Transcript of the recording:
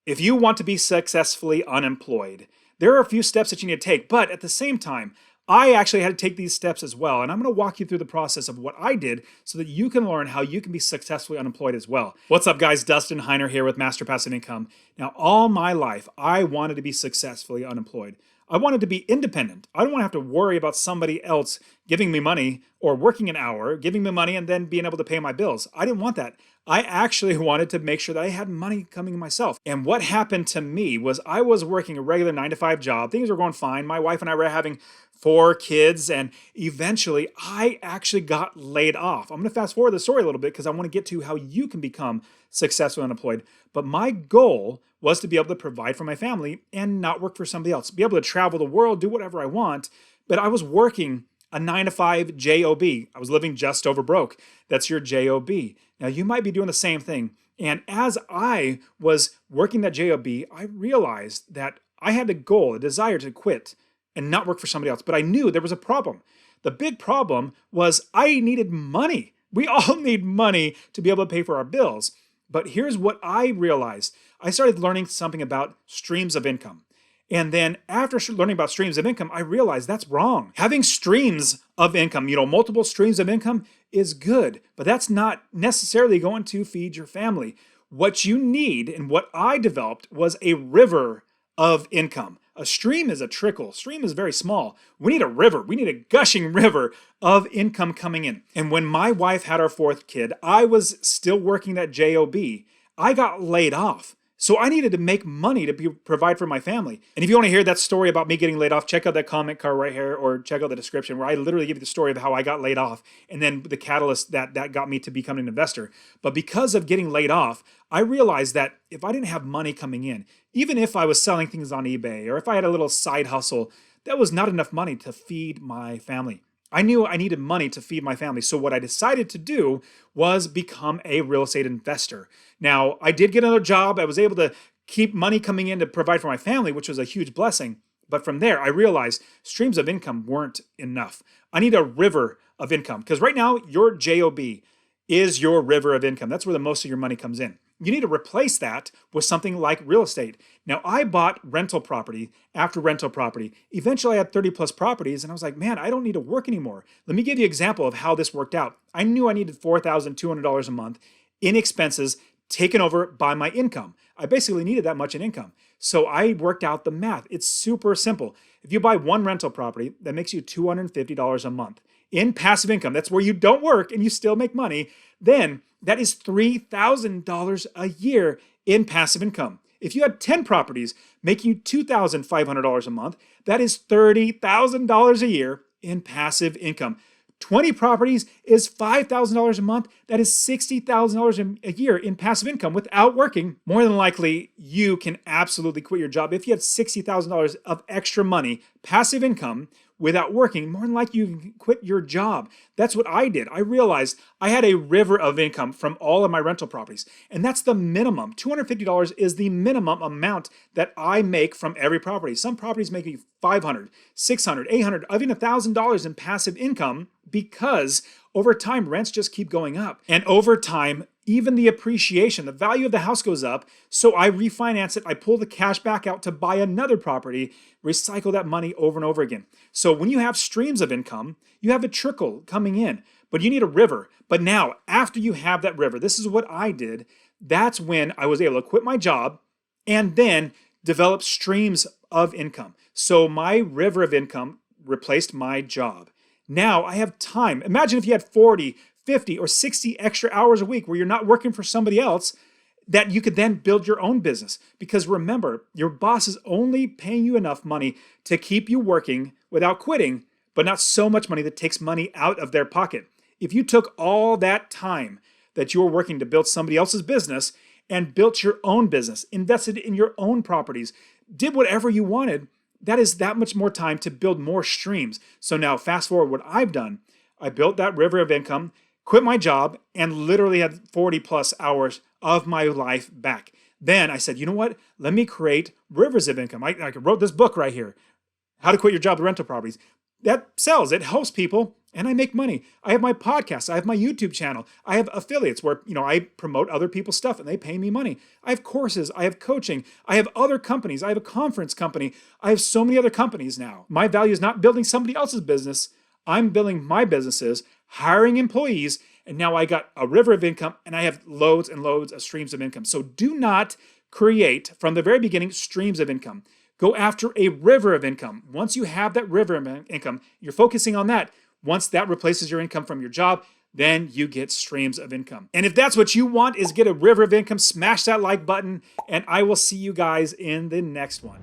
If you want to be successfully unemployed, there are a few steps that you need to take, but at the same time, I actually had to take these steps as well. And I'm going to walk you through the process of what I did so that you can learn how you can be successfully unemployed as well. What's up, guys? Dustin Heiner here with Master Passive Income. Now, all my life, I wanted to be successfully unemployed. I wanted to be independent. I don't want to have to worry about somebody else giving me money or working an hour, giving me money, and then being able to pay my bills. I didn't want that. I actually wanted to make sure that I had money coming myself. And what happened to me was I was working a regular 9-to-5 job. Things were going fine. My wife and I were having 4 kids, and eventually I actually got laid off. I'm going to fast forward the story a little bit because I want to get to how you can become successfully unemployed. But my goal was to be able to provide for my family and not work for somebody else, be able to travel the world, do whatever I want. But I was working a 9-to-5 job. I was living just over broke. That's your job. Now you might be doing the same thing. And as I was working that job, I realized that I had a goal, a desire to quit and not work for somebody else. But I knew there was a problem. The big problem was I needed money. We all need money to be able to pay for our bills. But here's what I realized. I started learning something about streams of income. And then after learning about streams of income, I realized that's wrong. Having streams of income, multiple streams of income is good, but that's not necessarily going to feed your family. What you need and what I developed was a river of income. A stream is a trickle. Stream is very small. We need a river. We need a gushing river of income coming in. And when my wife had our 4th kid, I was still working that job. I got laid off. So I needed to make money to provide for my family. And if you want to hear that story about me getting laid off, check out that comment card right here or check out the description where I literally give you the story of how I got laid off and then the catalyst that got me to become an investor. But because of getting laid off, I realized that if I didn't have money coming in, even if I was selling things on eBay or if I had a little side hustle, that was not enough money to feed my family. I knew I needed money to feed my family. So what I decided to do was become a real estate investor. Now, I did get another job. I was able to keep money coming in to provide for my family, which was a huge blessing. But from there, I realized streams of income weren't enough. I need a river of income because right now, your job is your river of income. That's where the most of your money comes in. You need to replace that with something like real estate. Now, I bought rental property after rental property. Eventually, I had 30 plus properties, and I was like, man, I don't need to work anymore. Let me give you an example of how this worked out. I knew I needed $4,200 a month in expenses taken over by my income. I basically needed that much in income. So I worked out the math. It's super simple. If you buy one rental property, that makes you $250 a month in passive income. That's where you don't work and you still make money. Then that is $3,000 a year in passive income. If you had 10 properties making you $2,500 a month, that is $30,000 a year in passive income. 20 properties is $5,000 a month. That is $60,000 a year in passive income without working. More than likely, you can absolutely quit your job. If you have $60,000 of extra money, passive income, without working, more than likely you can quit your job. That's what I did. I realized I had a river of income from all of my rental properties, and that's the minimum. $250 is the minimum amount that I make from every property. Some properties make me $500, $600, $800, even $1,000 in passive income because over time, rents just keep going up. And over time, even the appreciation, the value of the house goes up. So I refinance it. I pull the cash back out to buy another property, recycle that money over and over again. So when you have streams of income, you have a trickle coming in, but you need a river. But now, after you have that river, this is what I did. That's when I was able to quit my job and then develop streams of income. So my river of income replaced my job. Now I have time. Imagine if you had 40, 50, or 60 extra hours a week where you're not working for somebody else, that you could then build your own business. Because remember, your boss is only paying you enough money to keep you working without quitting, but not so much money that takes money out of their pocket. If you took all that time that you were working to build somebody else's business and built your own business, invested in your own properties, did whatever you wanted, that is that much more time to build more streams. So now fast forward what I've done. I built that river of income, quit my job, and literally had 40 plus hours of my life back. Then I said, you know what? Let me create rivers of income. I wrote this book right here, How to Quit Your Job with Rental Properties. that sells. It helps people, and I make money. I have my podcast. I have my YouTube channel. I have affiliates where, I promote other people's stuff and they pay me money. I have courses. I have coaching. I have other companies. I have a conference company. I have so many other companies now. My value is not building somebody else's business. I'm building my businesses, hiring employees, and now I got a river of income, and I have loads and loads of streams of income. So do not create, from the very beginning, streams of income. Go after a river of income. Once you have that river of income, you're focusing on that. Once that replaces your income from your job, then you get streams of income. And if that's what you want, is get a river of income, smash that like button, and I will see you guys in the next one.